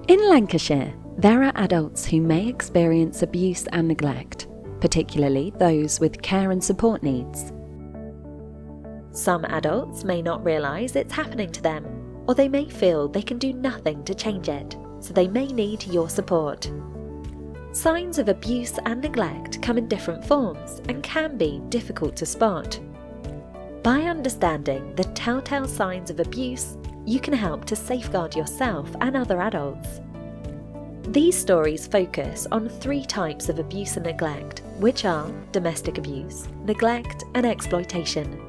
In Lancashire, there are adults who may experience abuse and neglect, particularly those with care and support needs. Some adults may not realise it's happening to them, or they may feel they can do nothing to change it, so they may need your support. Signs of abuse and neglect come in different forms and can be difficult to spot. By understanding the telltale signs of abuse, you can help to safeguard yourself and other adults. These stories focus on 3 types of abuse and neglect, which are domestic abuse, neglect, and exploitation.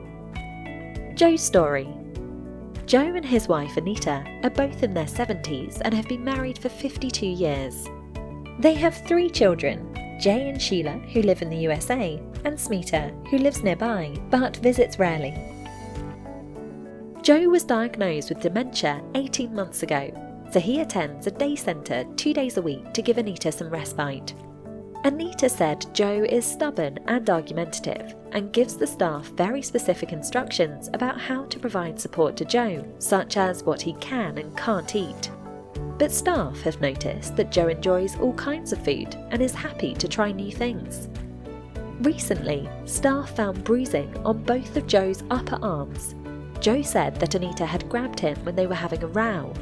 Joe's story. Joe and his wife Anita are both in their 70s and have been married for 52 years. They have 3 children, Jay and Sheila, who live in the USA, and Smita, who lives nearby but visits rarely. Joe was diagnosed with dementia 18 months ago, so he attends a day centre 2 days a week to give Anita some respite. Anita said Joe is stubborn and argumentative and gives the staff very specific instructions about how to provide support to Joe, such as what he can and can't eat. But staff have noticed that Joe enjoys all kinds of food and is happy to try new things. Recently, staff found bruising on both of Joe's upper arms. Joe said that Anita had grabbed him when they were having a row.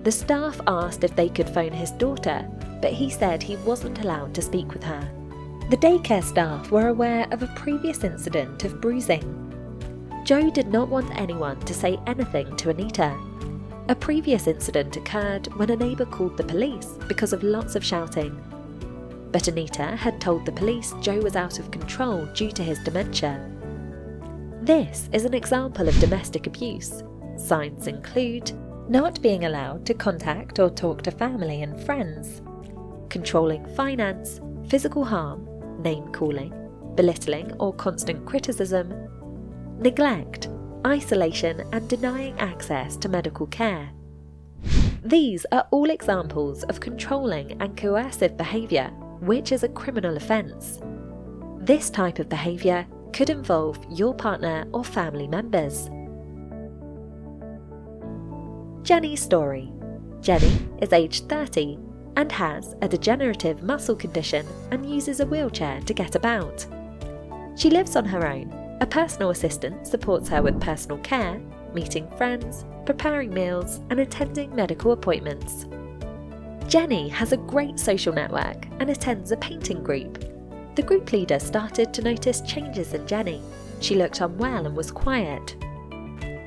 The staff asked if they could phone his daughter, but he said he wasn't allowed to speak with her. The daycare staff were aware of a previous incident of bruising. Joe did not want anyone to say anything to Anita. A previous incident occurred when a neighbour called the police because of lots of shouting. But Anita had told the police Joe was out of control due to his dementia. This is an example of domestic abuse. Signs include not being allowed to contact or talk to family and friends, controlling finance, physical harm, name-calling, belittling or constant criticism, neglect, isolation and denying access to medical care. These are all examples of controlling and coercive behaviour, which is a criminal offence. This type of behaviour could involve your partner or family members. Jenny's story. Jenny is aged 30 and has a degenerative muscle condition and uses a wheelchair to get about. She lives on her own. A personal assistant supports her with personal care, meeting friends, preparing meals, and attending medical appointments. Jenny has a great social network and attends a painting group. The group leader started to notice changes in Jenny. She looked unwell and was quiet.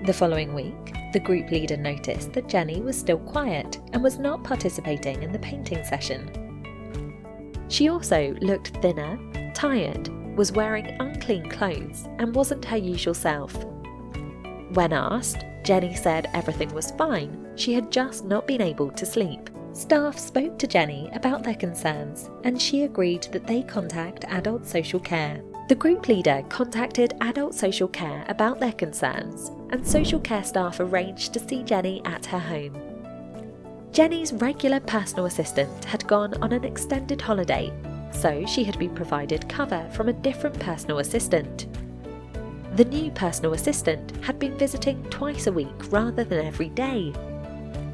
The following week, the group leader noticed that Jenny was still quiet and was not participating in the painting session. She also looked thinner, tired, was wearing unclean clothes and wasn't her usual self. When asked, Jenny said everything was fine, she had just not been able to sleep. Staff spoke to Jenny about their concerns and she agreed that they contact Adult Social Care. The group leader contacted Adult Social Care about their concerns and social care staff arranged to see Jenny at her home. Jenny's regular personal assistant had gone on an extended holiday, so she had been provided cover from a different personal assistant. The new personal assistant had been visiting twice a week rather than every day.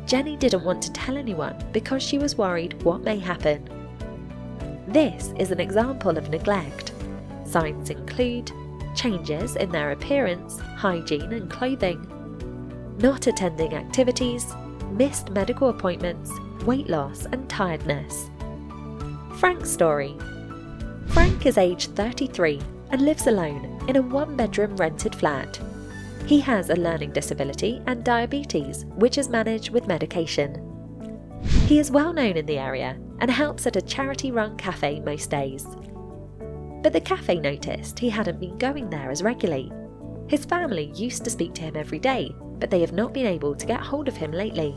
Jenny didn't want to tell anyone because she was worried what may happen. This is an example of neglect. Signs include changes in their appearance, hygiene and clothing, not attending activities, missed medical appointments, weight loss and tiredness. Frank's story. Frank is aged 33 and lives alone in a 1-bedroom rented flat. He has a learning disability and diabetes, which is managed with medication. He is well known in the area and helps at a charity-run cafe most days. But the cafe noticed he hadn't been going there as regularly. His family used to speak to him every day, but they have not been able to get hold of him lately.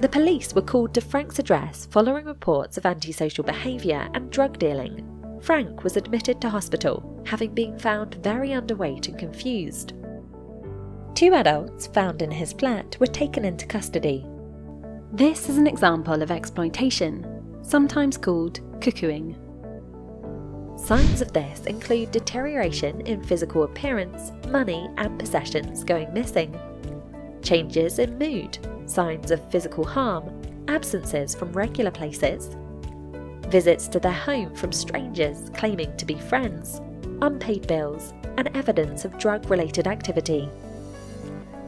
The police were called to Frank's address following reports of antisocial behaviour and drug dealing. Frank was admitted to hospital, having been found very underweight and confused. 2 adults found in his flat were taken into custody. This is an example of exploitation, sometimes called cuckooing. Signs of this include deterioration in physical appearance, money and possessions going missing, changes in mood, signs of physical harm, absences from regular places, visits to their home from strangers claiming to be friends, unpaid bills, and evidence of drug-related activity.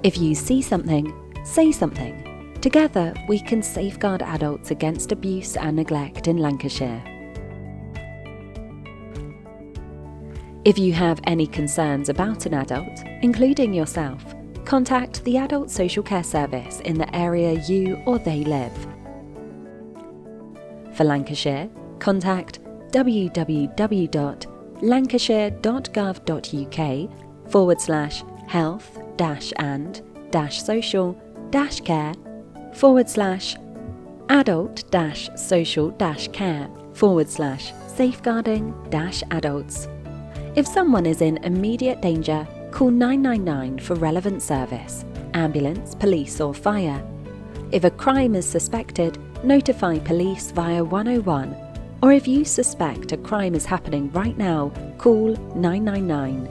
If you see something, say something. Together, we can safeguard adults against abuse and neglect in Lancashire. If you have any concerns about an adult, including yourself, contact the Adult Social Care Service in the area you or they live. For Lancashire, contact www.lancashire.gov.uk/health-and-social-care/safeguarding-adults. If someone is in immediate danger, call 999 for relevant service, ambulance, police or fire. If a crime is suspected, notify police via 101, or if you suspect a crime is happening right now, call 999.